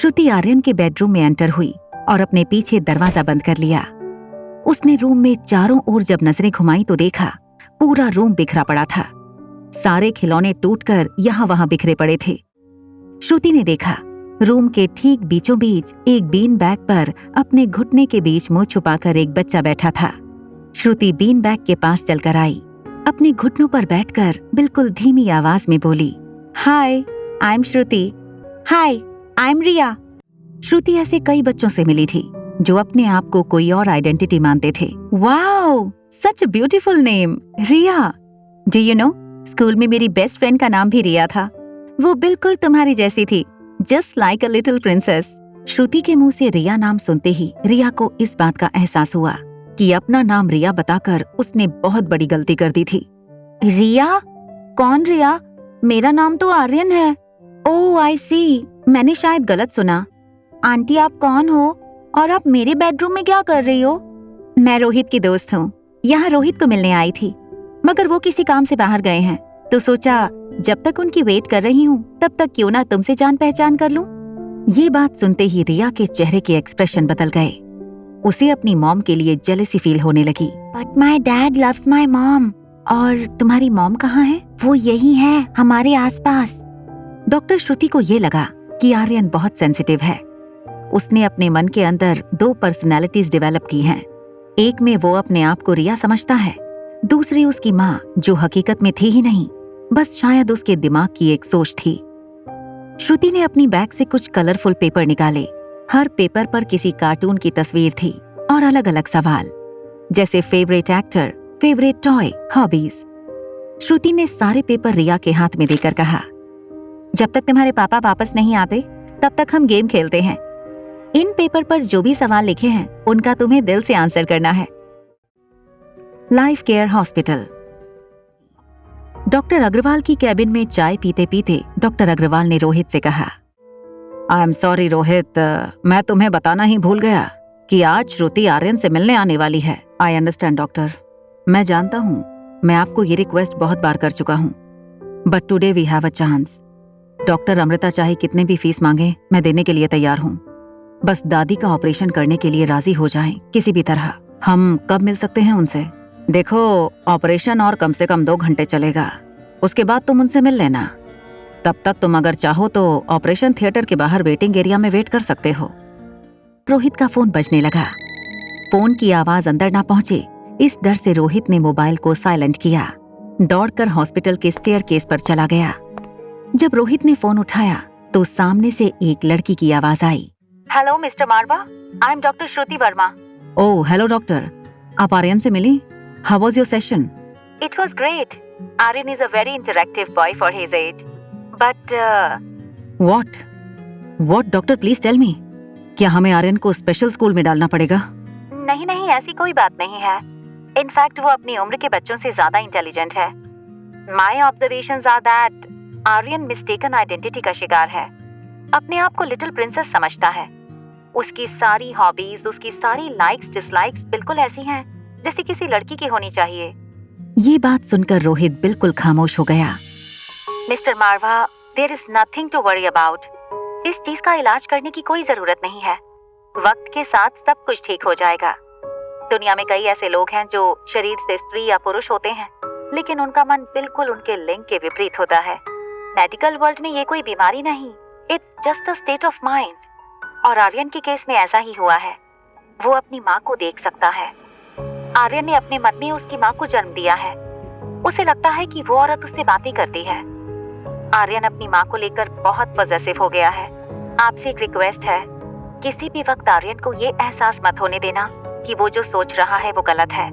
श्रुति आर्यन के बेडरूम में एंटर हुई और अपने पीछे दरवाजा बंद कर लिया। उसने रूम में चारों ओर जब नजरें घुमाई तो देखा पूरा रूम बिखरा पड़ा था। सारे खिलौने टूटकर यहाँ वहां बिखरे पड़े थे। श्रुति ने देखा रूम के ठीक बीचों बीच एक बीन बैग पर अपने घुटने के बीच मुंह छुपाकर एक बच्चा बैठा था। श्रुति बीन बैग के पास चलकर आई, अपने घुटनों पर बैठकर बिल्कुल धीमी आवाज में बोली, हाय, I am Shruti. Hi, I am रिया। श्रुति ऐसे कई बच्चों से मिली थी जो अपने आप को कोई और आइडेंटिटी मानते थे। Wow, such a beautiful name, Riya. Do you know, school में मेरी बेस्ट फ्रेंड का नाम भी रिया था। वो बिल्कुल तुम्हारी जैसी थी, just like a little princess. Shruti के मुंह से रिया नाम सुनते ही रिया को इस बात का एहसास हुआ कि अपना नाम रिया बताकर उसने बहुत बड़ी गलती कर दी थी। रिया? कौन रिया? मेरा नाम तो आर्यन है। ओह आई सी, मैंने शायद गलत सुना। आंटी आप कौन हो और आप मेरे बेडरूम में क्या कर रही हो? मैं रोहित की दोस्त हूँ, यहाँ रोहित को मिलने आई थी, मगर वो किसी काम से बाहर गए हैं, तो सोचा जब तक उनकी वेट कर रही हूँ तब तक क्यों ना तुमसे जान पहचान कर लूं। ये बात सुनते ही रिया के चेहरे के एक्सप्रेशन बदल गए। उसे अपनी मॉम के लिए जेलसी फील होने लगी। But my dad loves my mom. और तुम्हारी मॉम कहाँ है? वो यही है, हमारे आसपास। डॉक्टर श्रुति को ये लगा कि आर्यन बहुत सेंसिटिव है। उसने अपने मन के अंदर 2 पर्सनैलिटीज डेवलप की हैं। एक में वो अपने आप को रिया समझता है, दूसरी उसकी माँ जो हकीकत में थी ही नहीं, बस शायद उसके दिमाग की एक सोच थी। श्रुति ने अपनी बैग से कुछ कलरफुल पेपर निकाले। हर पेपर पर किसी कार्टून की तस्वीर थी और अलग अलग सवाल, जैसे favourite actor, favourite toy, hobbies. Shruti ने सारे पेपर रिया के हाथ में देकर कहा, जब तक तुम्हारे पापा वापस नहीं आते तब तक हम गेम खेलते हैं। इन पेपर पर जो भी सवाल लिखे हैं उनका तुम्हें दिल से आंसर करना है। Life Care Hospital. Doctor Agarwal की कैबिन में चाय पीते पीते डॉक्टर अग्रवाल ने रोहित से कहा, आई एम सॉरी रोहित, मैं तुम्हें बताना ही भूल गया कि आज श्रुति आर्यन से मिलने आने वाली है। आई अंडरस्टैंड डॉक्टर, मैं जानता हूँ मैं आपको ये रिक्वेस्ट बहुत बार कर चुका हूँ, but today we have a chance. Doctor Amrita चाहे कितने भी फीस मांगे मैं देने के लिए तैयार हूँ। बस दादी का ऑपरेशन करने के लिए राजी हो जाएं किसी भी तरह। हम कब मिल सकते हैं उनसे? देखो, ऑपरेशन और कम से कम 2 घंटे चलेगा, उसके बाद तुम उनसे मिल लेना। तब तक तुम अगर चाहो तो ऑपरेशन थिएटर के बाहर वेटिंग एरिया में वेट कर सकते हो। रोहित का फोन बजने लगा। फोन की आवाज अंदर ना पहुंचे इस डर से रोहित ने मोबाइल को साइलेंट किया। दौड़कर हॉस्पिटल के स्टेयरकेस पर चला गया। जब रोहित ने फोन उठाया तो सामने से एक लड़की की आवाज आई, hello mister Marwa, I am doctor Shruti Verma. Oh hello doctor, आप आर्यन से मिली? How was your session? It was great. Aryan is a very interactive boy for his age, but what doctor please tell me, क्या हमें आर्यन को स्पेशल स्कूल में डालना पड़ेगा? नहीं नहीं, ऐसी कोई बात नहीं है। इनफैक्ट वो अपनी उम्र के बच्चों से ज्यादा इंटेलिजेंट है। My observations are that Aryan mistaken identity का शिकार है। अपने आप को लिटिल प्रिंसेस समझता है। उसकी सारी हॉबीज, उसकी सारी लाइक्स डिसलाइक्स बिल्कुल ऐसी हैं जैसे किसी लड़की की होनी चाहिए। ये बात सुनकर रोहित बिल्कुल खामोश हो गया। Mister Marwah, there is nothing to worry about. इस चीज का इलाज करने की कोई जरूरत नहीं है। वक्त के साथ सब कुछ ठीक हो जाएगा। दुनिया में कई ऐसे लोग हैं जो शरीर से स्त्री या पुरुष होते हैं, लेकिन उनका मन बिल्कुल उनके लिंग के विपरीत होता है। मेडिकल वर्ल्ड में ये कोई बीमारी नहीं, it's just a state of mind. और आर्यन के केस में ऐसा ही हुआ है। वो अपनी माँ को देख सकता है। आर्यन ने अपने मन में उसकी माँ को जन्म दिया है। उसे लगता है कि वो औरत उससे बातें करती है। आर्यन अपनी माँ को लेकर बहुत पॉजेसिव हो गया है। आपसे एक रिक्वेस्ट है, किसी भी वक्त आर्यन को ये एहसास मत होने देना कि वो जो सोच रहा है वो गलत है।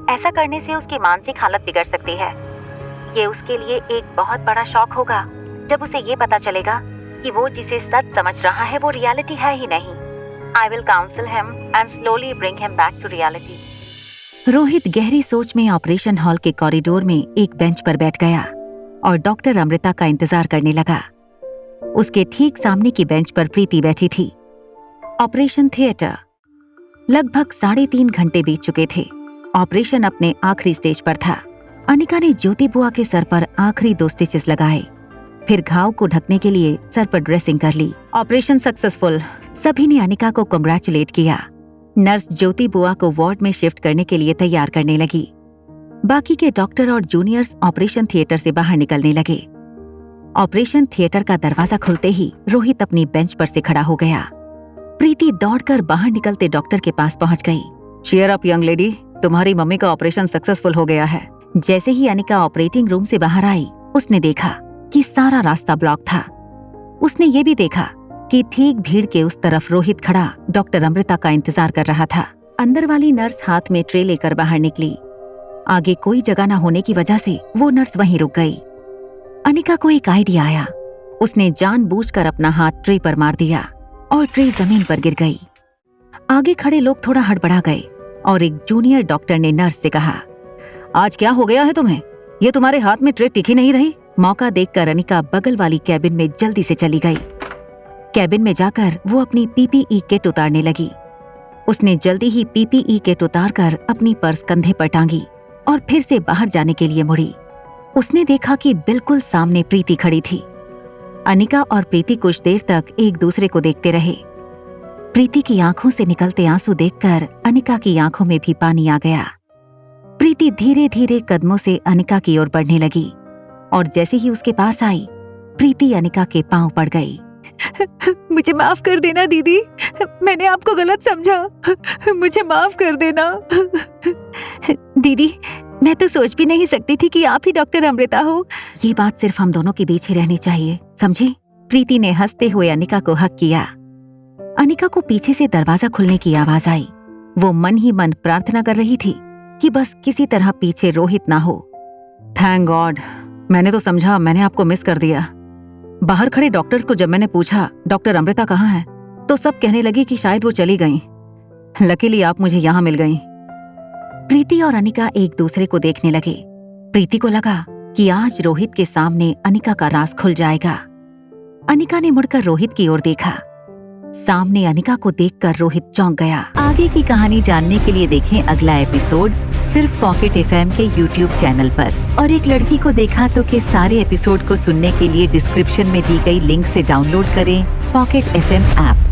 ऐसा करने से उसकी मानसिक हालत बिगड़ सकती है। ये उसके लिए एक बहुत बड़ा शॉक होगा जब उसे ये पता चलेगा कि वो जिसे सच समझ रहा है वो रियलिटी है ही नहीं। I will counsel him and slowly bring him back to reality. Rohit गहरी सोच में ऑपरेशन हॉल के कॉरिडोर में एक बेंच पर बैठ गया और डॉक्टर अमृता का इंतजार करने लगा। उसके ठीक सामने की बेंच पर प्रीति बैठी थी। Operation theatre. लगभग 3.5 घंटे बीत चुके थे। ऑपरेशन अपने आखिरी स्टेज पर था। अनिका ने ज्योति बुआ के सर पर आखिरी 2 स्टिचेस लगाए। फिर घाव को ढकने के लिए सर पर ड्रेसिंग कर ली। Operation successful. सभी ने अनिका को कांग्रेचुलेट किया। नर्स ज्योति बुआ को वार्ड में शिफ्ट करने के लिए तैयार करने लगी। बाकी के डॉक्टर और जूनियर्स ऑपरेशन थिएटर से बाहर निकलने लगे। ऑपरेशन थिएटर का दरवाजा खुलते ही रोहित अपनी बेंच पर से खड़ा हो गया। प्रीति दौड़कर बाहर निकलते डॉक्टर के पास पहुंच गई। चीयर अप यंग लेडी, तुम्हारी मम्मी का ऑपरेशन सक्सेसफुल हो गया है। जैसे ही अनिका ऑपरेटिंग रूम से बाहर आई, उसने देखा कि सारा रास्ता ब्लॉक था। उसने ये भी देखा कि ठीक भीड़ के उस तरफ रोहित खड़ा डॉक्टर अमृता का इंतजार कर रहा था। अंदर वाली नर्स हाथ में ट्रे लेकर बाहर निकली। आगे कोई जगह न होने की वजह से वो नर्स वहीं रुक गई। अनिका को एक आइडिया आया। उसने जानबूझकर अपना हाथ ट्रे पर मार दिया और ट्रे जमीन पर गिर गई। आगे खड़े लोग थोड़ा हड़बड़ा गए और एक जूनियर डॉक्टर ने नर्स से कहा, आज क्या हो गया है तुम्हें? ये तुम्हारे हाथ में ट्रे टिकी नहीं रही। मौका देखकर अनिका बगल वाली कैबिन में जल्दी से चली गई। कैबिन में जाकर वो अपनी पीपीई किट उतारने लगी। उसने जल्दी ही पीपीई किट उतारकर अपनी पर्स कंधे पर टांगी और फिर से बाहर जाने के लिए मुड़ी। उसने देखा कि बिल्कुल सामने प्रीति खड़ी थी। अनिका और प्रीति कुछ देर तक एक दूसरे को देखते रहे। प्रीति की आंखों से निकलते आंसू देखकर अनिका की आंखों में भी पानी आ गया। प्रीति धीरे धीरे कदमों से अनिका की ओर बढ़ने लगी और जैसे ही उसके पास आई, प्रीति अनिका के पांव पड़ गई। मुझे माफ कर देना दीदी, मैंने आपको गलत समझा, मुझे माफ कर देना। दीदी, मैं तो सोच भी नहीं सकती थी कि आप ही डॉक्टर अमृता हो। ये बात सिर्फ हम दोनों के बीच ही रहनी चाहिए, समझी? प्रीति ने हंसते हुए अनिका को हक किया। अनिका को पीछे से दरवाजा खुलने की आवाज आई। वो मन ही मन प्रार्थना कर रही थी कि बस किसी तरह पीछे रोहित ना हो। थैंक गॉड, मैंने तो समझा मैंने आपको मिस कर दिया। बाहर खड़े डॉक्टर्स को जब मैंने पूछा डॉक्टर अमृता कहाँ है, तो सब कहने लगी कि शायद वो चली गईं। लकीली आप मुझे यहाँ मिल गईं। प्रीति और अनिका एक दूसरे को देखने लगे। प्रीति को लगा कि आज रोहित के सामने अनिका का राज खुल जाएगा। अनिका ने मुड़कर रोहित की ओर देखा। सामने अनिका को देखकर रोहित चौंक गया। आगे की कहानी जानने के लिए देखें अगला एपिसोड सिर्फ पॉकेट एफएम के यूट्यूब चैनल पर। और एक लड़की को देखा तो के सारे एपिसोड को सुनने के लिए डिस्क्रिप्शन में दी गई लिंक से डाउनलोड करें पॉकेट एफएम ऐप।